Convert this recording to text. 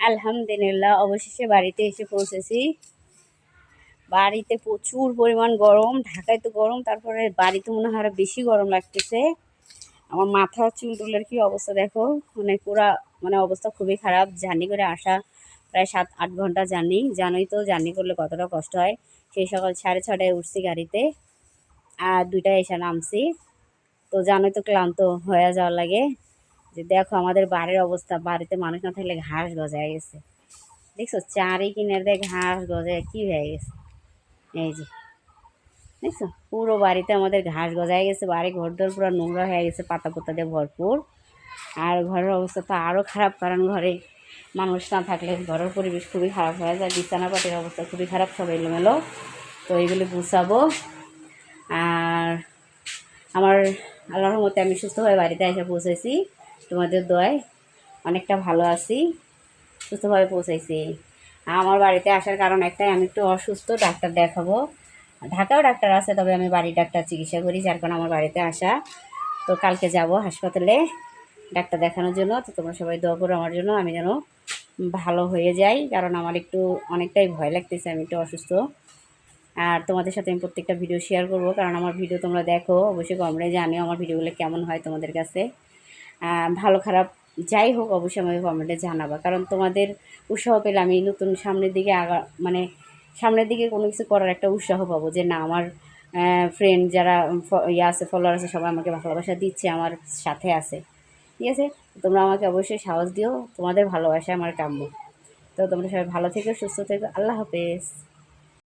আলহামদুলিল্লাহ, অবশেষে বাড়িতে এসে পৌঁছেছি। বাড়িতে প্রচুর পরিমাণ গরম, ঢাকায় তো গরম, তারপরে বাড়িতে মনে হয় আরো বেশি গরম লাগতেছে। আমার মাথা চুল টুলের কি অবস্থা দেখো, মানে পুরা মানে অবস্থা খুবই খারাপ। জার্নি করে আসা প্রায় 7-8 ঘন্টা জার্নি, জানোই তো জার্নি করলে কতটা কষ্ট হয়। সেই সকাল 6:30টায় উঠছি গাড়িতে, আর 2টায় এসে নামছি। তো জানোই তো ক্লান্ত হয়ে যাওয়ার লাগে। যে দেখো আমাদের বাড়ির অবস্থা, বাড়িতে মানুষ না থাকলে ঘাস গজায় গেছে। দেখছো চারি কিনার দিয়ে ঘাস গজায় কি হয়ে গেছে, এই যে দেখছো পুরো বাড়িতে আমাদের ঘাস গজায় গেছে। বাড়ি ঘরদোর পুরো নোংরা হয়ে গেছে, পাতা পোতা দিয়ে ভরপুর। আর ঘরের অবস্থা তো আরও খারাপ, কারণ ঘরে মানুষ না থাকলে ঘরের পরিবেশ খুবই খারাপ হয়ে যায়। বিছানাপাটির অবস্থা খুবই খারাপ, সব এলোমেলো। তো এইগুলি গুছাবো। আর আমার আল্লাহর মতে আমি সুস্থভাবে বাড়িতে এসে পৌঁছেছি, তোমাদের দোয়ায় অনেকটা ভালো আছি, সুস্থভাবে পৌঁছাইছি। আমার বাড়িতে আসার কারণ একটাই, আমি একটু অসুস্থ, ডাক্তার দেখাবো। ঢাকাও ডাক্তার আছে, তবে আমি বাড়ির ডাক্তার চিকিৎসা করি, যার কারণে আমার বাড়িতে আসা। তো কালকে যাব হাসপাতালে ডাক্তার দেখানোর জন্য। তো তোমরা সবাই দোয়া করো আমার জন্য, আমি যেন ভালো হয়ে যাই, কারণ আমার একটু অনেকটাই ভয় লাগতেছে, আমি একটু অসুস্থ। আর তোমাদের সাথে আমি প্রত্যেকটা ভিডিও শেয়ার করব, কারণ আমার ভিডিও তোমরা দেখো, অবশ্যই কমেন্টে জানিও আমার ভিডিওগুলো কেমন হয় তোমাদের কাছে। ভালো খারাপ যাই হোক অবশ্যই আমাকে কমেন্টে জানাবা, কারণ তোমাদের উৎসাহ পেলে আমি নতুন সামনের দিকে মানে সামনের দিকে কোনো কিছু করার একটা উৎসাহ পাবো। যে না, আমার ফ্রেন্ড যারা আছে, ফলোয়ার আছে, সবাই আমাকে ভালোবাসা দিচ্ছে, আমার সাথে আছে। ঠিক আছে, তোমরা আমাকে অবশ্যই সাহস দিও, তোমাদের ভালোবাসা আমার কাম্য। তো তোমরা সবাই ভালো থেকো, সুস্থ থেকো, আল্লাহ হাফেজ।